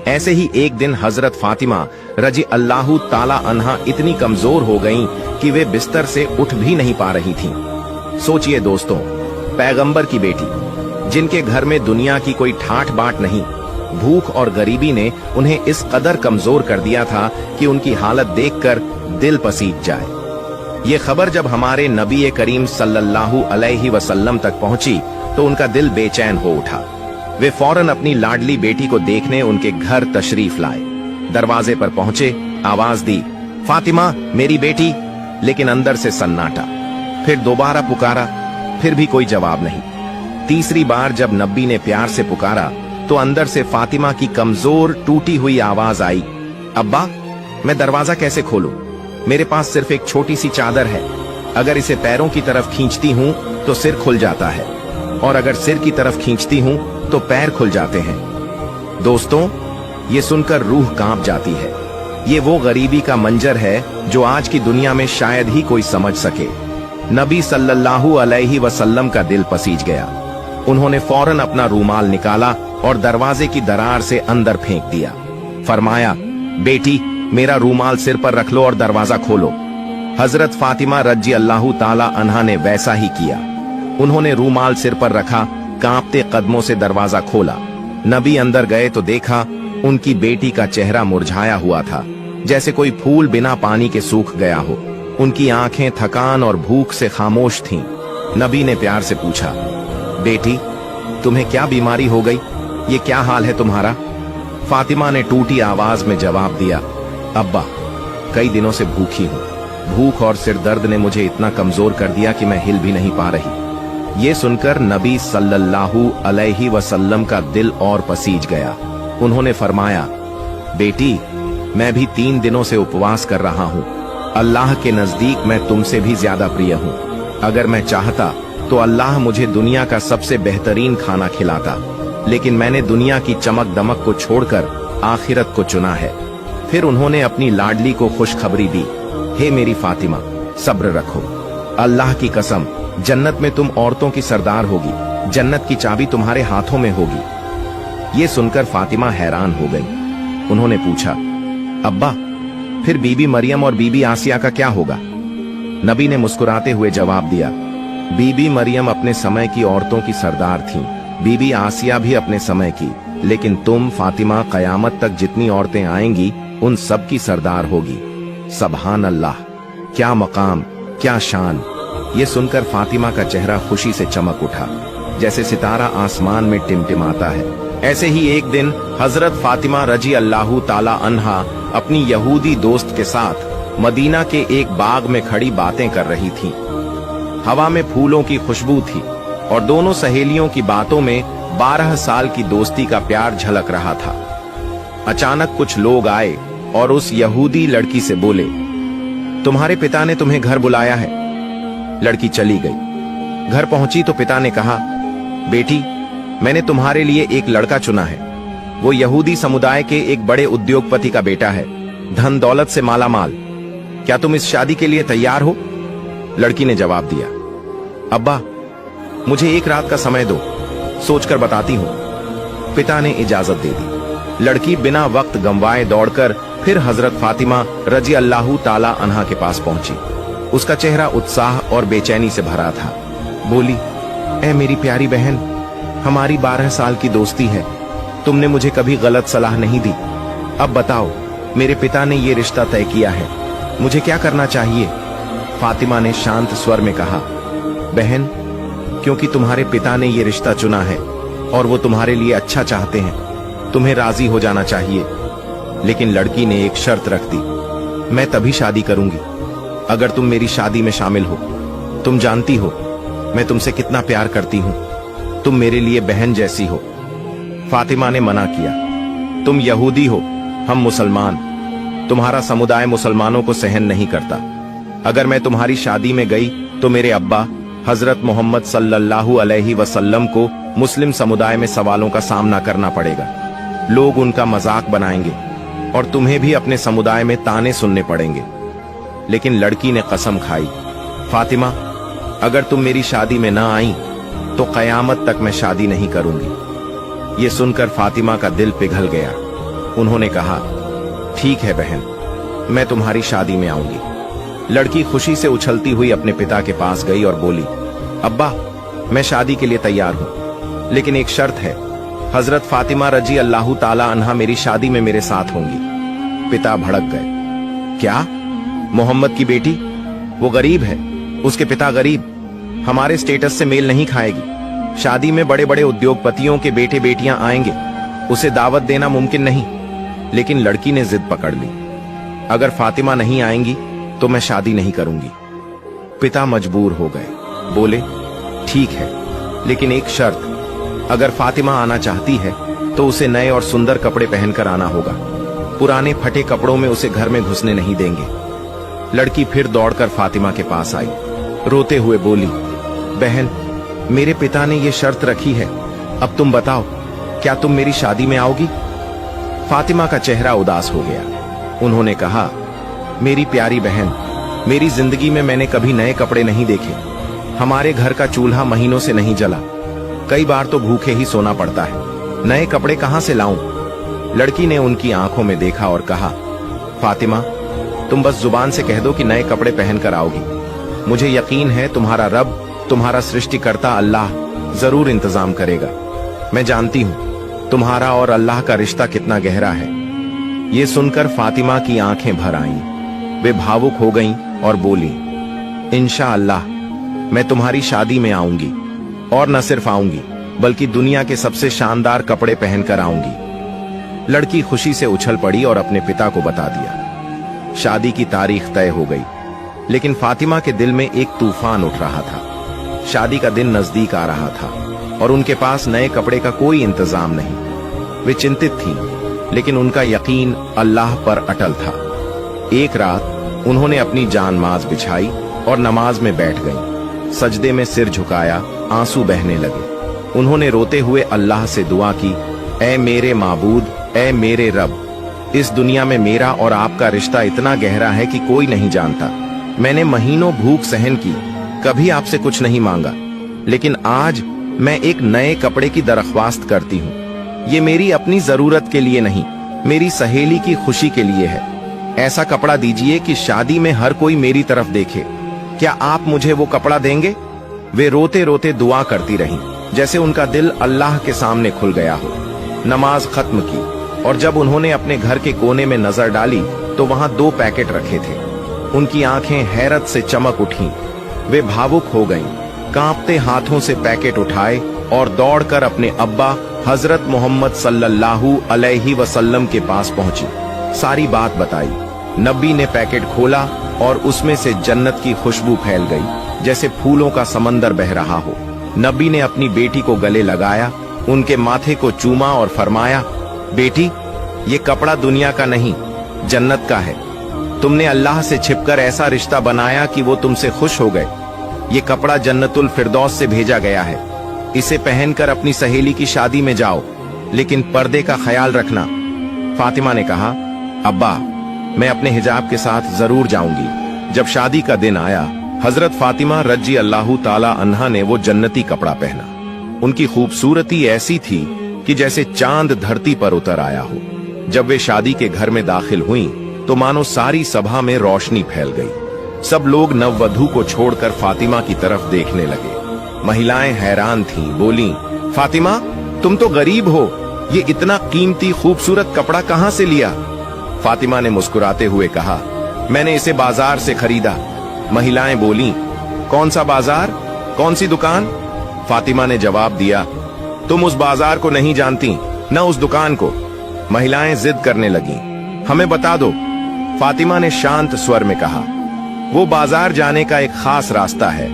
ऐसे ही एक दिन हजरत फातिमा रजी अल्लाह ताला अन्हा इतनी कमजोर हो गईं कि वे बिस्तर से उठ भी नहीं पा रही थीं। सोचिए दोस्तों, पैगंबर की बेटी, जिनके घर में दुनिया की कोई ठाठ बाट नहीं, भूख और गरीबी ने उन्हें इस कदर कमजोर कर दिया था कि उनकी हालत देखकर दिल पसीज जाए। ये खबर जब हमारे नबी करीम सल्लल्लाहु अलैहि वसल्लम तक पहुंची तो उनका दिल बेचैन हो उठा। वे फौरन अपनी लाडली बेटी को देखने उनके घर तशरीफ लाए। दरवाजे पर पहुंचे, आवाज दी, फातिमा मेरी बेटी, लेकिन अंदर से सन्नाटा। फिर दोबारा पुकारा, फिर भी कोई जवाब नहीं। तीसरी बार जब नबी ने प्यार से पुकारा तो अंदर से फातिमा की कमजोर टूटी हुई आवाज आई, अब्बा मैं दरवाजा कैसे खोलूं? मेरे पास सिर्फ एक छोटी सी चादर है। अगर इसे पैरों की तरफ खींचती हूं तो सिर खुल जाता है, और अगर सिर की तरफ खींचती हूं तो पैर खुल जाते हैं। दोस्तों, ये सुनकर रूह कांप जाती है। ये वो गरीबी का मंजर है जो आज की दुनिया में शायद ही कोई समझ सके। नबी सल्लल्लाहु अलैहि वसल्लम का दिल पसीज गया। उन्होंने फौरन अपना रूमाल निकाला और दरवाजे की दरार से अंदर फेंक दिया। फरमाया, बेटी मेरा रूमाल सिर पर रख लो और दरवाजा खोलो। हजरत फातिमा रजी अल्लाह ताला अन्हा ने वैसा ही किया। उन्होंने रूमाल सिर पर रखा, कांपते कदमों से दरवाजा खोला। नबी अंदर गए तो देखा उनकी बेटी का चेहरा मुरझाया हुआ था, जैसे कोई फूल बिना पानी के सूख गया हो। उनकी आंखें थकान और भूख से खामोश थीं। नबी ने प्यार से पूछा, बेटी तुम्हें क्या बीमारी हो गई? ये क्या हाल है तुम्हारा? फातिमा ने टूटी आवाज में जवाब दिया, अब्बा कई दिनों से भूखी हूँ। भूख और सिर दर्द ने मुझे इतना कमजोर कर दिया कि मैं हिल भी नहीं पा रही। ये सुनकर नबी सल्लल्लाहु अलैहि वसल्लम का दिल और पसीज गया। उन्होंने फरमाया, बेटी मैं भी 3 दिनों से उपवास कर रहा हूँ। अल्लाह के नजदीक मैं तुमसे भी ज्यादा प्रिय हूँ। अगर मैं चाहता तो अल्लाह मुझे दुनिया का सबसे बेहतरीन खाना खिलाता, लेकिन मैंने दुनिया की चमक दमक को छोड़कर आखिरत को चुना है। फिर उन्होंने अपनी लाडली को खुशखबरी दी, हे मेरी फातिमा सब्र रखो, अल्लाह की कसम जन्नत में तुम औरतों की सरदार होगी, जन्नत की चाबी तुम्हारे हाथों में होगी। ये सुनकर फातिमा हैरान हो गई। उन्होंने पूछा, अब्बा फिर बीबी मरियम और बीबी आसिया का क्या होगा? नबी ने मुस्कुराते हुए जवाब दिया, बीबी मरियम अपने समय की औरतों की सरदार थीं, बीबी आसिया भी अपने समय की, लेकिन तुम फातिमा कयामत तक जितनी औरतें आएंगी उन सब की सरदार होगी। सुभान अल्लाह, क्या मकाम, क्या शान। ये सुनकर फातिमा का चेहरा खुशी से चमक उठा, जैसे सितारा आसमान में टिमटिमाता है। ऐसे ही एक दिन हजरत फातिमा रजी अल्लाह ताला अन्हा अपनी यहूदी दोस्त के साथ मदीना के एक बाग में खड़ी बातें कर रही थीं। हवा में फूलों की खुशबू थी और दोनों सहेलियों की बातों में 12 साल की दोस्ती का प्यार झलक रहा था। अचानक कुछ लोग आए और उस यहूदी लड़की से बोले, तुम्हारे पिता ने तुम्हें घर बुलाया है। लड़की चली गई। घर पहुंची तो पिता ने कहा, बेटी मैंने तुम्हारे लिए एक लड़का चुना है। वो यहूदी समुदाय के एक बड़े उद्योगपति का बेटा है, धन दौलत से माला माल। क्या तुम इस शादी के लिए तैयार हो? लड़की ने जवाब दिया, अब्बा मुझे एक रात का समय दो, सोचकर बताती हूं। पिता ने इजाजत दे दी। लड़की बिना वक्त गंवाए दौड़कर फिर हजरत फातिमा रजी अल्लाह ताला अन्हा के पास पहुंची। उसका चेहरा उत्साह और बेचैनी से भरा था। बोली, ऐ मेरी प्यारी बहन, हमारी 12 साल की दोस्ती है। तुमने मुझे कभी गलत सलाह नहीं दी। अब बताओ, मेरे पिता ने ये रिश्ता तय किया है, मुझे क्या करना चाहिए? फातिमा ने शांत स्वर में कहा, बहन क्योंकि तुम्हारे पिता ने ये रिश्ता चुना है और वो तुम्हारे लिए अच्छा चाहते हैं, तुम्हें राजी हो जाना चाहिए। लेकिन लड़की ने एक शर्त रख दी, मैं तभी शादी करूंगी अगर तुम मेरी शादी में शामिल हो। तुम जानती हो मैं तुमसे कितना प्यार करती हूं, तुम मेरे लिए बहन जैसी हो। फातिमा ने मना किया, तुम यहूदी हो, हम मुसलमान, तुम्हारा समुदाय मुसलमानों को सहन नहीं करता। अगर मैं तुम्हारी शादी में गई तो मेरे अब्बा हजरत मोहम्मद सल्लल्लाहु अलैहि वसल्लम को मुस्लिम समुदाय में सवालों का सामना करना पड़ेगा। लोग उनका मजाक बनाएंगे और तुम्हें भी अपने समुदाय में ताने सुनने पड़ेंगे। लेकिन लड़की ने कसम खाई, फातिमा अगर तुम मेरी शादी में ना आई तो कयामत तक मैं शादी नहीं करूंगी। ये सुनकर फातिमा का दिल पिघल गया। उन्होंने कहा, ठीक है बहन, मैं तुम्हारी शादी में आऊंगी। लड़की खुशी से उछलती हुई अपने पिता के पास गई और बोली, अब्बा, मैं शादी के लिए तैयार हूं, लेकिन एक शर्त है, हजरत फातिमा रजी अल्लाह ताला अन्हा मेरी शादी में मेरे साथ होंगी। पिता भड़क गए। क्या? मोहम्मद की बेटी? वो गरीब है, उसके पिता गरीब, हमारे स्टेटस से मेल नहीं खाएगी। शादी में बड़े बड़े उद्योगपतियों के बेटे बेटियां आएंगे, उसे दावत देना मुमकिन नहीं। लेकिन लड़की ने जिद पकड़ ली, अगर फातिमा नहीं आएंगी तो मैं शादी नहीं करूंगी। पिता मजबूर हो गए, बोले, ठीक है, लेकिन एक शर्त, अगर फातिमा आना चाहती है तो उसे नए और सुंदर कपड़े पहनकर आना होगा। पुराने फटे कपड़ों में उसे घर में घुसने नहीं देंगे। लड़की फिर दौड़कर फातिमा के पास आई, रोते हुए बोली, बहन, मेरे पिता ने यह शर्त रखी है, अब तुम बताओ, क्या तुम मेरी शादी में आओगी? फातिमा का चेहरा उदास हो गया। उन्होंने कहा, मेरी प्यारी बहन, मेरी जिंदगी में मैंने कभी नए कपड़े नहीं देखे। हमारे घर का चूल्हा महीनों से नहीं जला, कई बार तो भूखे ही सोना पड़ता है, नए कपड़े कहां से लाऊं? लड़की ने उनकी आंखों में देखा और कहा, फातिमा, तुम बस जुबान से कह दो कि नए कपड़े पहनकर आओगी। मुझे यकीन है तुम्हारा रब, तुम्हारा सृष्टिकर्ता अल्लाह जरूर इंतजाम करेगा। मैं जानती हूं तुम्हारा और अल्लाह का रिश्ता कितना गहरा है। ये सुनकर फातिमा की आंखें भर आईं। वे भावुक हो गईं और बोली, इंशाअल्लाह मैं तुम्हारी शादी में आऊंगी, और न सिर्फ आऊंगी बल्कि दुनिया के सबसे शानदार कपड़े पहनकर आऊंगी। लड़की खुशी से उछल पड़ी और अपने पिता को बता दिया। शादी की तारीख तय हो गई, लेकिन फातिमा के दिल में एक तूफान उठ रहा था। शादी का दिन नजदीक आ रहा था और उनके पास नए कपड़े का कोई इंतजाम नहीं। वे चिंतित थीं, लेकिन उनका यकीन अल्लाह पर अटल था। एक रात उन्होंने अपनी जानमाज बिछाई और नमाज में बैठ गईं। सजदे में सिर झुकाया, आंसू बहने लगे। उन्होंने रोते हुए अल्लाह से दुआ की, ऐ मेरे माबूद, ऐ मेरे रब, इस दुनिया में मेरा और आपका रिश्ता इतना गहरा है कि कोई नहीं जानता। मैंने महीनों भूख सहन की, कभी आपसे कुछ नहीं मांगा, लेकिन आज मैं एक नए कपड़े की दरख्वास्त करती हूँ। ये मेरी अपनी जरूरत के लिए नहीं, मेरी सहेली की खुशी के लिए है। ऐसा कपड़ा दीजिए कि शादी में हर कोई मेरी तरफ देखे। क्या आप मुझे वो कपड़ा देंगे? वे रोते रोते दुआ करती रहीं, जैसे उनका दिल अल्लाह के सामने खुल गया हो। नमाज खत्म की और जब उन्होंने अपने घर के कोने में नजर डाली तो वहां 2 पैकेट रखे थे। उनकी आंखें हैरत से चमक उठीं। वे भावुक हो गईं, कांपते हाथों से पैकेट उठाए और दौड़कर अपने अब्बा हजरत मोहम्मद सल्लल्लाहु अलैहि वसल्लम के पास पहुंची। सारी बात बताई। नबी ने पैकेट खोला और उसमें से जन्नत की खुशबू फैल गई, जैसे फूलों का समंदर बह रहा हो। नबी ने अपनी बेटी को गले लगाया, उनके माथे को चूमा और फरमाया, बेटी, ये कपड़ा दुनिया का नहीं, जन्नत का है। तुमने अल्लाह से छिपकर ऐसा रिश्ता बनाया कि वो तुमसे खुश हो गए। ये कपड़ा जन्नतुल फिरदौस से भेजा गया है। इसे पहनकर अपनी सहेली की शादी में जाओ, लेकिन पर्दे का ख्याल रखना। फातिमा ने कहा, अब्बा, मैं अपने हिजाब के साथ जरूर जाऊंगी। जब शादी का दिन आया, हजरत फातिमा रजी अल्लाह ताला अन्हा ने वो जन्नती कपड़ा पहना। उनकी खूबसूरती ऐसी थी कि जैसे चांद धरती पर उतर आया हो। जब वे शादी के घर में दाखिल हुईं, तो मानो सारी सभा में रोशनी फैल गई। सब लोग नववधू को छोड़कर फातिमा की तरफ देखने लगे। महिलाएं हैरान थीं, बोलीं, फातिमा, तुम तो गरीब हो, ये इतना कीमती खूबसूरत कपड़ा कहां से लिया? फातिमा ने मुस्कुराते हुए कहा, मैंने इसे बाजार से खरीदा। महिलाएं बोलीं, कौन सा बाजार, कौन सी दुकान? फातिमा ने जवाब दिया, तुम उस बाजार को नहीं जानती, न उस दुकान को। महिलाएं जिद करने लगीं, हमें बता दो। फातिमा ने शांत स्वर में कहा, वो बाजार जाने का एक खास रास्ता है,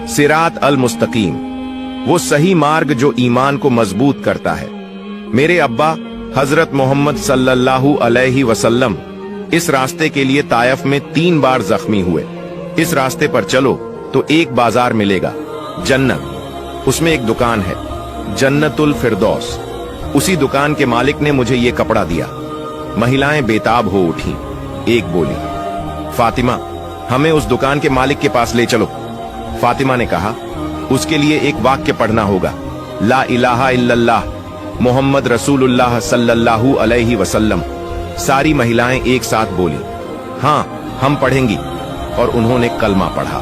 सिरात अल मुस्तकीम, वो सही मार्ग जो ईमान को मजबूत करता है। मेरे अब्बा हजरत मोहम्मद सल्लल्लाहु अलैहि वसल्लम इस रास्ते के लिए तायफ में 3 बार जख्मी हुए। इस रास्ते पर चलो तो एक बाजार मिलेगा, जन्नत, उसमें एक दुकान है, जन्नतुल फिरदौस। उसी दुकान के मालिक ने मुझे ये कपड़ा दिया। महिलाएं बेताब हो उठी। एक बोली, फातिमा, हमें उस दुकान के मालिक के पास ले चलो। फातिमा ने कहा, उसके लिए एक वाक्य पढ़ना होगा, ला इलाहा इल्लल्लाह, मोहम्मद रसूलुल्लाह सल्लल्लाहु अलैहि वसल्लम। सारी महिलाएं एक साथ बोली, हाँ हम पढ़ेंगी, और उन्होंने कलमा पढ़ा।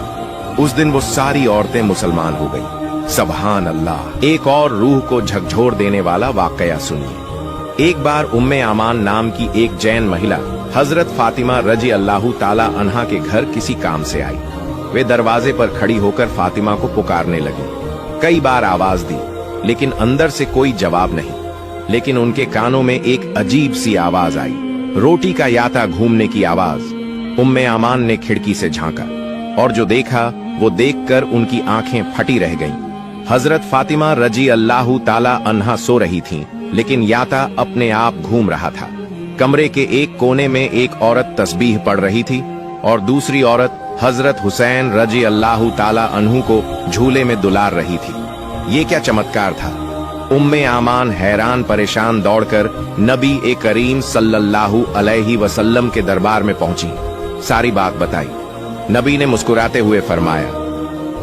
उस दिन वो सारी औरतें मुसलमान हो गईं। सुभान अल्लाह। एक और रूह को झकझोर देने वाला वाकया सुनिए। एक बार उम्मे आमान नाम की एक जैन महिला हजरत फातिमा रजी अल्लाहु ताला अन्हा के घर किसी काम से आई। वे दरवाजे पर खड़ी होकर फातिमा को पुकारने लगी। कई बार आवाज दी, लेकिन अंदर से कोई जवाब नहीं। लेकिन उनके कानों में एक अजीब सी आवाज आई, रोटी का याता घूमने की आवाज। उम्मे आमान ने खिड़की से झांका और जो देखा वो देखकर उनकी आंखें फटी रह गईं। हजरत फातिमा रजी अल्लाहु ताला अन्हा सो रही थीं, लेकिन याता अपने आप घूम रहा था। कमरे के एक कोने में एक औरत तस्बीह पढ़ रही थी और दूसरी औरत हजरत हुसैन रजी अल्लाहु ताला अन्हु को झूले में दुलार रही थी। ये क्या चमत्कार था। उम्मे आमान हैरान परेशान दौड़कर नबी ए करीम सल्लल्लाहु अलैहि वसल्लम के दरबार में पहुंची। सारी बात बताई। नबी ने मुस्कुराते हुए फरमाया,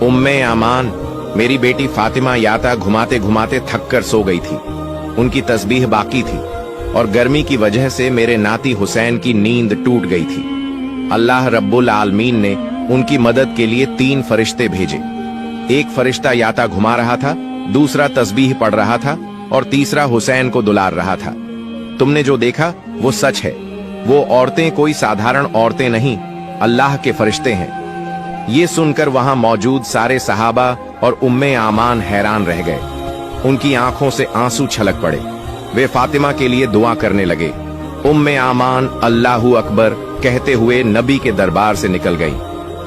उम्मे आमान, मेरी बेटी फातिमा याता घुमाते घुमाते थक कर सो गई थी। उनकी तस्बीह बाकी थी और गर्मी की वजह से मेरे नाती हुसैन की नींद टूट गई थी। अल्लाह रब्बुल आलमीन ने उनकी मदद के लिए 3 फरिश्ते भेजे। एक फरिश्ता याता घुमा रहा था, दूसरा तस्बीह पढ़ रहा था और तीसरा हुसैन को दुलार रहा था। तुमने जो देखा वो सच है। वो औरतें कोई साधारण औरतें नहीं, अल्लाह के फरिश्ते हैं। ये सुनकर वहां मौजूद सारे सहाबा और उम्मे आमान हैरान रह गए। उनकी आंखों से आंसू छलक पड़े। वे फातिमा के लिए दुआ करने लगे। उम्मे आमान अल्लाहू अकबर कहते हुए नबी के दरबार से निकल गई।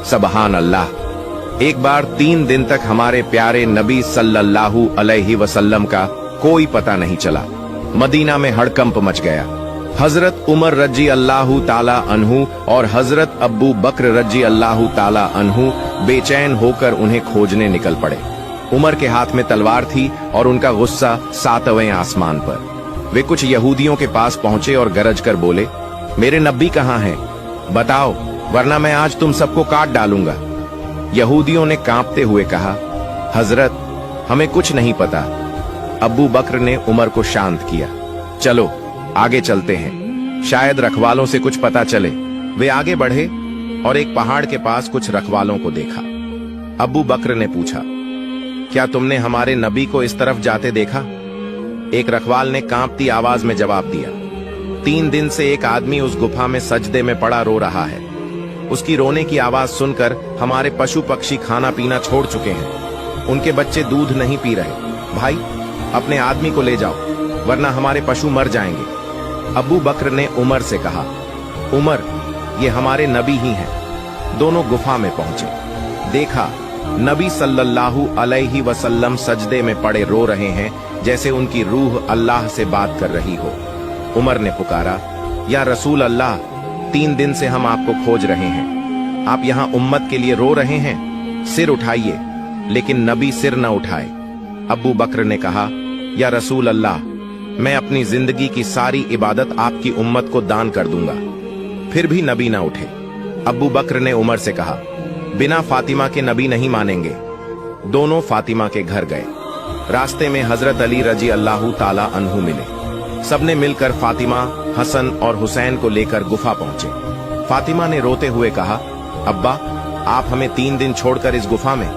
सुभान अल्लाह। एक बार 3 दिन तक हमारे प्यारे नबी सल्लल्लाहु अलैहि वसल्लम का कोई पता नहीं चला। मदीना में हड़कंप मच गया। हजरत उमर रजी अल्लाहु ताला अन्हु और हजरत अब्बू बकर रजी अल्लाहु ताला अन्हु बेचैन होकर उन्हें खोजने निकल पड़े। उमर के हाथ में तलवार थी और उनका गुस्सा 7वें आसमान पर। वे कुछ यहूदियों के पास पहुंचे और गरज कर बोले, मेरे नबी कहाँ हैं? बताओ, वरना मैं आज तुम सबको काट डालूंगा। यहूदियों ने कांपते हुए कहा, हजरत, हमें कुछ नहीं पता। अब्बू बकर ने उमर को शांत किया। चलो आगे चलते हैं, शायद रखवालों से कुछ पता चले। वे आगे बढ़े और एक पहाड़ के पास कुछ रखवालों को देखा। अब्बू बकर ने पूछा, क्या तुमने हमारे नबी को इस तरफ जाते देखा? एक रखवाल ने कांपती आवाज में जवाब दिया, 3 दिन से एक आदमी उस गुफा में सजदे में पड़ा रो रहा है। उसकी रोने की आवाज सुनकर हमारे पशु पक्षी खाना पीना छोड़ चुके हैं। उनके बच्चे दूध नहीं पी रहे। भाई, अपने आदमी को ले जाओ, वरना हमारे पशु मर जाएंगे। अब्बू बकर ने उमर से कहा, उमर, ये हमारे नबी ही हैं। दोनों गुफा में पहुंचे। देखा, नबी सल्लल्लाहु अलैहि वसल्लम सजदे में पड़े रो रहे हैं, जैसे उनकी रूह अल्लाह से बात कर रही हो। उमर ने पुकारा, या रसूल अल्लाह, 3 दिन से हम आपको खोज रहे हैं। आप यहाँ उम्मत के लिए रो रहे हैं, सिर उठाइए। लेकिन नबी सिर न उठाए। अब्बू बकर ने कहा, या रसूल अल्लाह, मैं अपनी जिंदगी की सारी इबादत आपकी उम्मत को दान कर दूंगा। फिर भी नबी ना उठे। अब्बू बकर ने उमर से कहा, बिना फातिमा के नबी नहीं मानेंगे। दोनों फातिमा के घर गए। रास्ते में हजरत अली रजी अल्लाहु ताला अन्हु मिले। सबने मिलकर फातिमा, हसन और हुसैन को लेकर गुफा पहुंचे। फातिमा ने रोते हुए कहा, अब्बा, आप हमें 3 दिन छोड़कर इस गुफा में?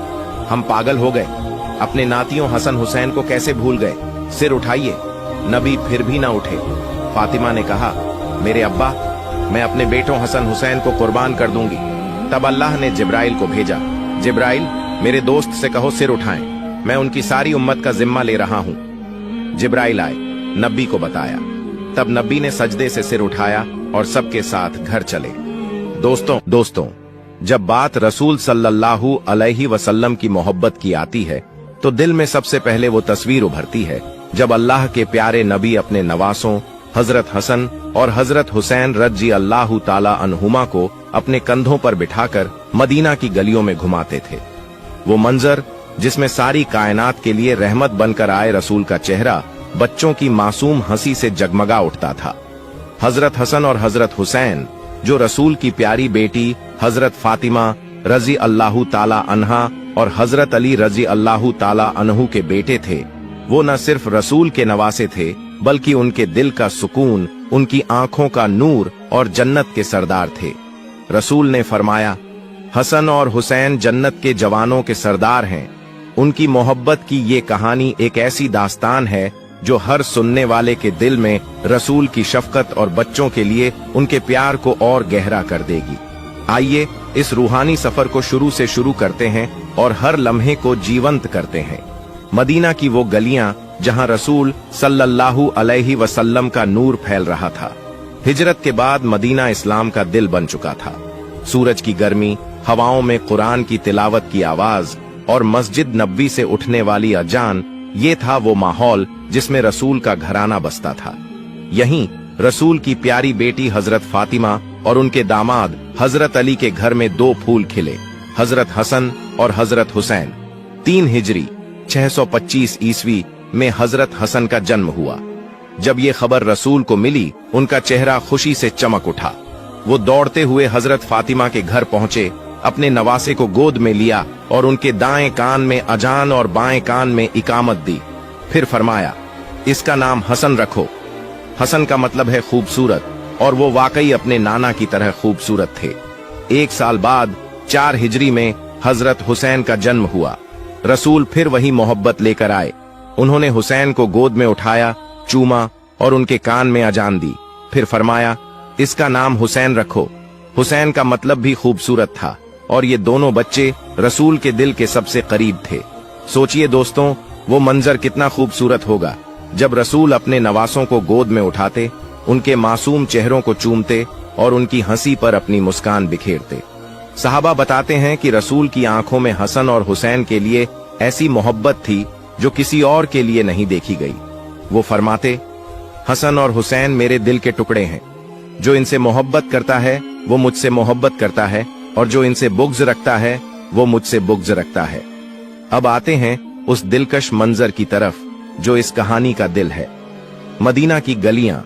हम पागल हो गए। अपने नातियों हसन हुसैन को कैसे भूल गए? सिर उठाइए। नबी फिर भी ना उठे। फातिमा ने कहा, मेरे अब्बा, मैं अपने बेटों हसन हुसैन को कुर्बान कर दूंगी। तब अल्लाह ने जिब्राइल को भेजा। जिब्राइल, मेरे दोस्त से कहो सिर उठाएं, मैं उनकी सारी उम्मत का जिम्मा ले रहा हूं। जिब्राइल आए, नबी को बताया। तब नबी ने सजदे से सिर उठाया और सबके साथ घर चले। दोस्तों, जब बात रसूल सल्लल्लाहु अलैहि वसल्लम की मोहब्बत की आती है तो दिल में सबसे पहले वो तस्वीर उभरती है जब अल्लाह के प्यारे नबी अपने नवासों हजरत हसन और हजरत हुसैन रजी अल्लाहु ताला अन्हुमा को अपने कंधों पर बिठाकर मदीना की गलियों में घुमाते थे। वो मंजर जिसमें सारी कायनात के लिए रहमत बनकर आए रसूल का चेहरा बच्चों की मासूम हंसी से जगमगा उठता था। हजरत हसन और हजरत हुसैन, जो रसूल की प्यारी बेटी हजरत फातिमा रजी अल्लाहु ताला अन्हा और हजरत अली रजी अल्लाहु ताला अन्हु के बेटे थे, वो न सिर्फ रसूल के नवासे थे, बल्कि उनके दिल का सुकून, उनकी आंखों का नूर और जन्नत के सरदार थे। रसूल ने फरमाया, हसन और हुसैन जन्नत के जवानों के सरदार हैं। उनकी मोहब्बत की ये कहानी एक ऐसी दास्तान है जो हर सुनने वाले के दिल में रसूल की शफकत और बच्चों के लिए उनके प्यार को और गहरा कर देगी। आइए इस रूहानी सफर को शुरू से शुरू करते हैं और हर लम्हे को जीवंत करते हैं। मदीना की वो गलियां जहां रसूल सल्लल्लाहु अलैहि वसल्लम का नूर फैल रहा था। हिजरत के बाद मदीना इस्लाम का दिल बन चुका था। सूरज की गर्मी, हवाओं में कुरान की तिलावत की आवाज और मस्जिद नबवी से उठने वाली अजान, ये था वो माहौल जिसमें रसूल का घराना बसता था। यहीं रसूल की प्यारी बेटी हजरत फातिमा और उनके दामाद हजरत अली के घर में दो फूल खिले, हजरत हसन और हजरत हुसैन। 3 हिजरी 625 ईस्वी में हजरत हसन का जन्म हुआ। जब ये खबर रसूल को मिली, उनका चेहरा खुशी से चमक उठा। वो दौड़ते हुए हजरत फातिमा के घर पहुंचे, अपने नवासे को गोद में लिया और उनके दाएं कान में अजान और बाएं कान में इकामत दी। फिर फरमाया, इसका नाम हसन रखो। हसन का मतलब है खूबसूरत, और वो वाकई अपने नाना की तरह खूबसूरत थे। 1 साल बाद 4 हिजरी में हजरत हुसैन का जन्म हुआ। रसूल फिर वही मोहब्बत लेकर आए। उन्होंने हुसैन को गोद में उठाया, चूमा और उनके कान में अजान दी। फिर फरमाया, इसका नाम हुसैन रखो। हुसैन का मतलब भी खूबसूरत था, और ये दोनों बच्चे रसूल के दिल के सबसे करीब थे। सोचिए दोस्तों, वो मंजर कितना खूबसूरत होगा जब रसूल अपने नवासों को गोद में उठाते, उनके मासूम चेहरों को चूमते और उनकी हंसी पर अपनी मुस्कान बिखेरते। सहाबा बताते हैं कि रसूल की आंखों में हसन और हुसैन के लिए ऐसी मोहब्बत थी जो किसी और के लिए नहीं देखी गई। वो फरमाते, हसन और हुसैन मेरे दिल के टुकड़े हैं। जो इनसे मोहब्बत करता है वो मुझसे मोहब्बत करता है, और जो इनसे बुग़्ज़ रखता है वो मुझसे बुग़्ज़ रखता है। अब आते हैं उस दिलकश मंजर की तरफ जो इस कहानी का दिल है। मदीना की गलियां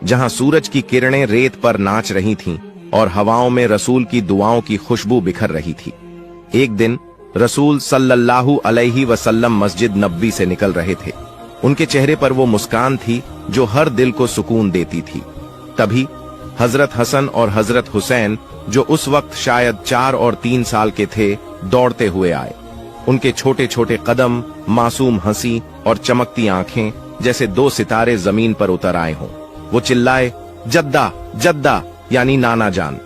जहां सूरज की किरणें रेत पर नाच रही थीं और हवाओं में रसूल की दुआओं की खुशबू बिखर रही थी। एक दिन रसूल सल्लल्लाहु अलैहि वसल्लम मस्जिद नबवी से निकल रहे थे। उनके चेहरे पर वो मुस्कान थी जो हर दिल को सुकून देती थी। तभी हजरत हसन और हजरत हुसैन, जो उस वक्त शायद 4 और 3 साल के थे, दौड़ते हुए आए। उनके छोटे छोटे कदम, मासूम हंसी और चमकती आंखें जैसे 2 सितारे जमीन पर उतर आए हों। वो चिल्लाए, जद्दा जद्दा, यानी नाना जान।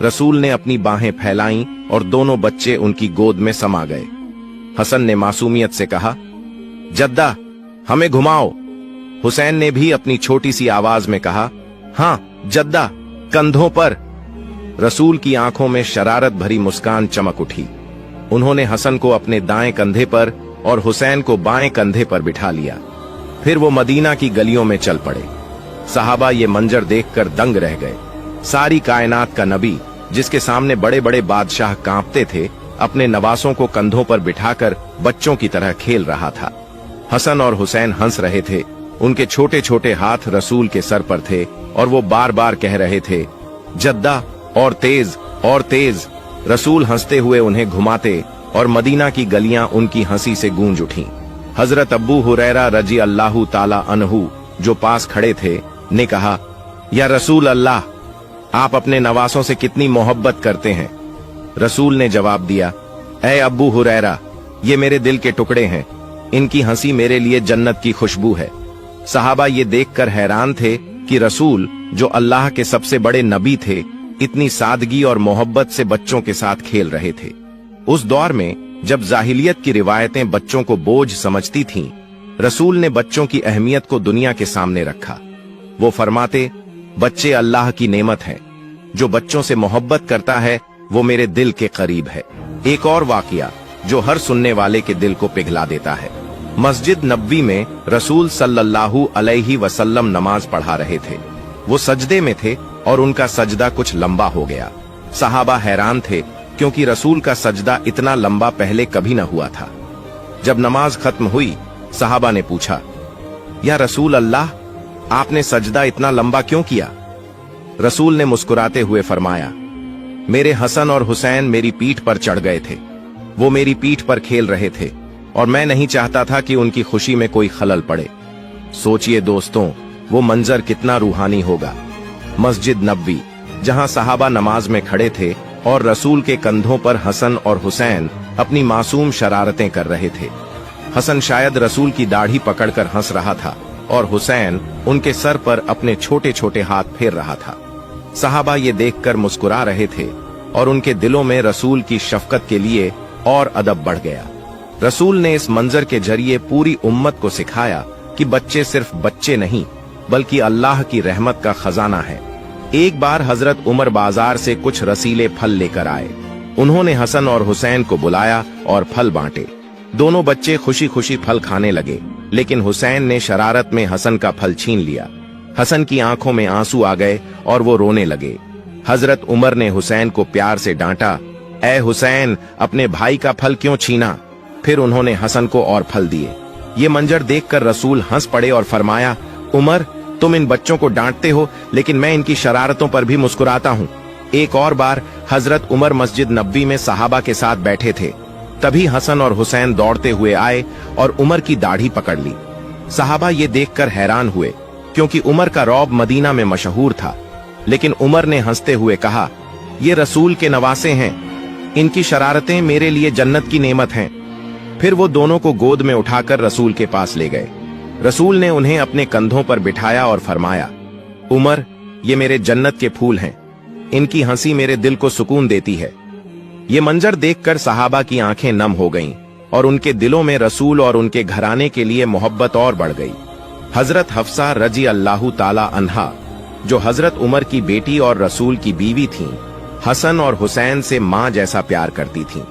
रसूल ने अपनी बाहें फैलाईं और दोनों बच्चे उनकी गोद में समा गए। हसन ने मासूमियत से कहा, जद्दा हमें घुमाओ। हुसैन ने भी अपनी छोटी सी आवाज में कहा, हाँ जद्दा, कंधों पर। रसूल की आंखों में शरारत भरी मुस्कान चमक उठी। उन्होंने हसन को अपने दाएं कंधे पर और हुसैन को बाएं कंधे पर बिठा लिया। फिर वो मदीना की गलियों में चल पड़े। सहाबा ये मंजर देखकर दंग रह गए। सारी कायनात का नबी, जिसके सामने बड़े बड़े बादशाह कांपते थे, अपने नवासों को कंधों पर बिठाकर बच्चों की तरह खेल रहा था। हसन और हुसैन हंस रहे थे। उनके छोटे छोटे हाथ रसूल के सर पर थे और वो बार बार कह रहे थे, जद्दा, और तेज और तेज। रसूल हंसते हुए उन्हें घुमाते और मदीना की गलियां उनकी हंसी से गूंज उठीं। हजरत अबू हुरैरा रजी अल्लाहु ताला अन्हु, जो पास खड़े थे, ने कहा, या रसूल अल्लाह, आप अपने नवासों से कितनी मोहब्बत करते हैं। रसूल ने जवाब दिया, ऐ अबू हुरैरा, ये मेरे दिल के टुकड़े हैं। इनकी हंसी मेरे लिए जन्नत की खुशबू है। सहाबा ये देखकर हैरान थे कि रसूल, जो अल्लाह के सबसे बड़े नबी थे, इतनी सादगी और मोहब्बत से बच्चों के साथ खेल रहे थे। उस दौर में जब जाहिलियत की रिवायतें बच्चों को बोझ समझती थीं, रसूल ने बच्चों की अहमियत को दुनिया के सामने रखा। वो फरमाते, बच्चे अल्लाह की नेमत हैं। जो बच्चों से मोहब्बत करता है वो मेरे दिल के करीब है। एक और वाकया जो हर सुनने वाले के दिल को पिघला देता है। मस्जिद नबवी में रसूल सल्लल्लाहु अलैहि वसल्लम नमाज पढ़ा रहे थे। वो सजदे में थे और उनका सजदा कुछ लंबा हो गया। सहाबा हैरान थे क्योंकि रसूल का सजदा इतना लंबा पहले कभी न हुआ था। जब नमाज खत्म हुई, सहाबा ने पूछा, या रसूल अल्लाह, आपने सजदा इतना लंबा क्यों किया? रसूल ने मुस्कुराते हुए फरमाया, मेरे हसन और हुसैन मेरी पीठ पर चढ़ गए थे। वो मेरी पीठ पर खेल रहे थे। और मैं नहीं चाहता था कि उनकी खुशी में कोई खलल पड़े। सोचिए दोस्तों, वो मंजर कितना रूहानी होगा। मस्जिद नबवी, जहां सहाबा नमाज में खड़े थे और रसूल के कंधों पर हसन और हुसैन अपनी मासूम शरारतें कर रहे थे। हसन शायद रसूल की दाढ़ी पकड़कर हंस रहा था और हुसैन उनके सर पर अपने छोटे छोटे हाथ फेर रहा था। सहाबा ये देखकर मुस्कुरा रहे थे और उनके दिलों में रसूल की शफकत के लिए और अदब बढ़ गया। रसूल ने इस मंजर के जरिए पूरी उम्मत को सिखाया कि बच्चे सिर्फ बच्चे नहीं बल्कि अल्लाह की रहमत का खजाना है। एक बार हजरत उमर बाजार से कुछ रसीले फल लेकर आए। उन्होंने हसन और हुसैन को बुलाया और फल बांटे। दोनों बच्चे खुशी खुशी फल खाने लगे, लेकिन हुसैन ने शरारत में हसन का फल छीन लिया। हसन की आंखों में आंसू आ गए और वो रोने लगे। हजरत उमर ने हुसैन को प्यार से डांटा, ऐ हुसैन, अपने भाई का फल क्यों छीना? फिर उन्होंने हसन को और फल दिए। ये मंजर देखकर रसूल हंस पड़े और फरमाया, उमर, तुम इन बच्चों को डांटते हो, लेकिन मैं इनकी शरारतों पर भी मुस्कुराता हूँ। एक और बार हजरत उमर मस्जिद नबवी में सहाबा के साथ बैठे थे। तभी हसन और हुसैन दौड़ते हुए आए और उमर की दाढ़ी पकड़ ली। सहाबा ये देखकर हैरान हुए, क्योंकि उमर का रौब मदीना में मशहूर था। लेकिन उमर ने हंसते हुए कहा, ये रसूल के नवासे हैं, इनकी शरारतें मेरे लिए जन्नत की नेमत हैं। फिर वो दोनों को गोद में उठाकर रसूल के पास ले गए। रसूल ने उन्हें अपने कंधों पर बिठाया और फरमाया, उमर, ये मेरे जन्नत के फूल हैं, इनकी हंसी मेरे दिल को सुकून देती है। ये मंजर देखकर सहाबा की आंखें नम हो गईं और उनके दिलों में रसूल और उनके घराने के लिए मोहब्बत और बढ़ गई। हजरत हफ्सा रजी अल्लाहु ताला अन्हा, जो हजरत उमर की बेटी और रसूल की बीवी थीं, हसन और हुसैन से मां जैसा प्यार करती थीं।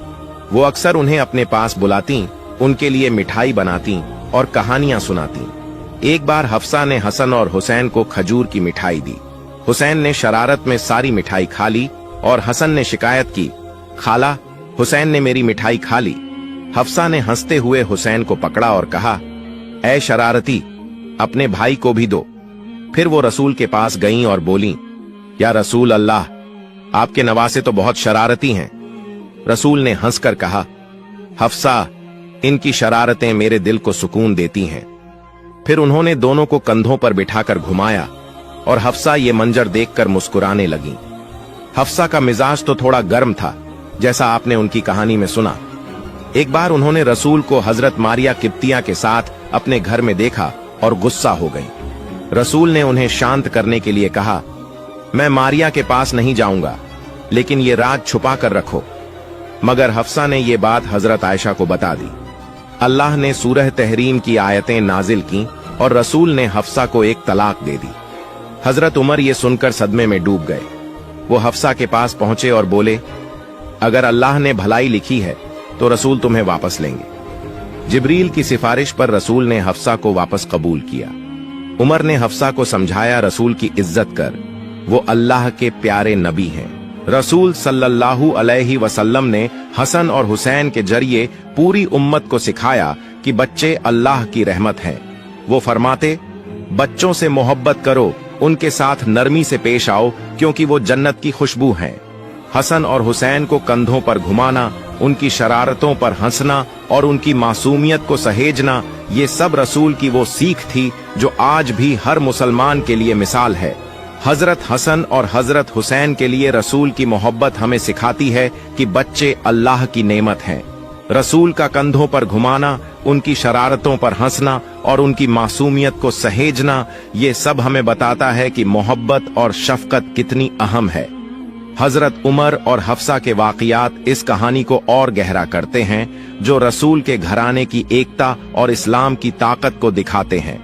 वो अक्सर उन्हें अपने पास बुलाती, उनके लिए मिठाई बनाती और कहानियां सुनाती। एक बार हफ्सा ने हसन और हुसैन को खजूर की मिठाई दी। हुसैन ने शरारत में सारी मिठाई खा ली और हसन ने शिकायत की, खाला, हुसैन ने मेरी मिठाई खा ली। हफ्सा ने हंसते हुए हुसैन को पकड़ा और कहा, ऐ शरारती, अपने भाई को भी दो। फिर वो रसूल के पास गईं और बोलीं, या रसूल अल्लाह, आपके नवासे तो बहुत शरारती हैं। रसूल ने हंसकर कहा, हफ्सा, इनकी शरारतें मेरे दिल को सुकून देती हैं। फिर उन्होंने दोनों को कंधों पर बिठाकर घुमाया और हफ्सा ये मंजर देखकर मुस्कुराने लगी। हफ्सा का मिजाज तो थोड़ा गर्म था, जैसा आपने उनकी कहानी में सुना। एक बार उन्होंने रसूल को हजरत मारिया किप्तिया के साथ अपने घर में देखा और गुस्सा हो गई। रसूल ने उन्हें शांत करने के लिए कहा, मैं मारिया के पास नहीं जाऊंगा, लेकिन ये राज छुपा कर रखो। मगर हफ्सा ने ये बात हजरत आयशा को बता दी। अल्लाह ने सूरह तहरीम की आयतें नाजिल की और रसूल ने हफ्सा को एक तलाक दे दी। हजरत उमर ये सुनकर सदमे में डूब गए। वो हफ्सा के पास पहुंचे और बोले, अगर अल्लाह ने भलाई लिखी है तो रसूल तुम्हें वापस लेंगे। जिब्रील की सिफारिश पर रसूल ने हफ्सा को वापस कबूल किया। उमर ने हफ्सा को समझाया, रसूल की इज्जत कर, वो अल्लाह के प्यारे नबी हैं। रसूल सल्लल्लाहु अलैहि वसल्लम ने हसन और हुसैन के जरिए पूरी उम्मत को सिखाया कि बच्चे अल्लाह की रहमत हैं। वो फरमाते, बच्चों से मोहब्बत करो, उनके साथ नरमी से पेश आओ, क्योंकि वो जन्नत की खुशबू हैं। हसन और हुसैन को कंधों पर घुमाना, उनकी शरारतों पर हंसना और उनकी मासूमियत को सहेजना, ये सब रसूल की वो सीख थी जो आज भी हर मुसलमान के लिए मिसाल है। हजरत हसन और हजरत हुसैन के लिए रसूल की मोहब्बत हमें सिखाती है कि बच्चे अल्लाह की नेमत हैं। रसूल का कंधों पर घुमाना, उनकी शरारतों पर हंसना और उनकी मासूमियत को सहेजना, ये सब हमें बताता है कि मोहब्बत और शफकत कितनी अहम है। हजरत उमर और हफ्सा के वाकयात इस कहानी को और गहरा करते हैं, जो रसूल के घराने की एकता और इस्लाम की ताकत को दिखाते हैं।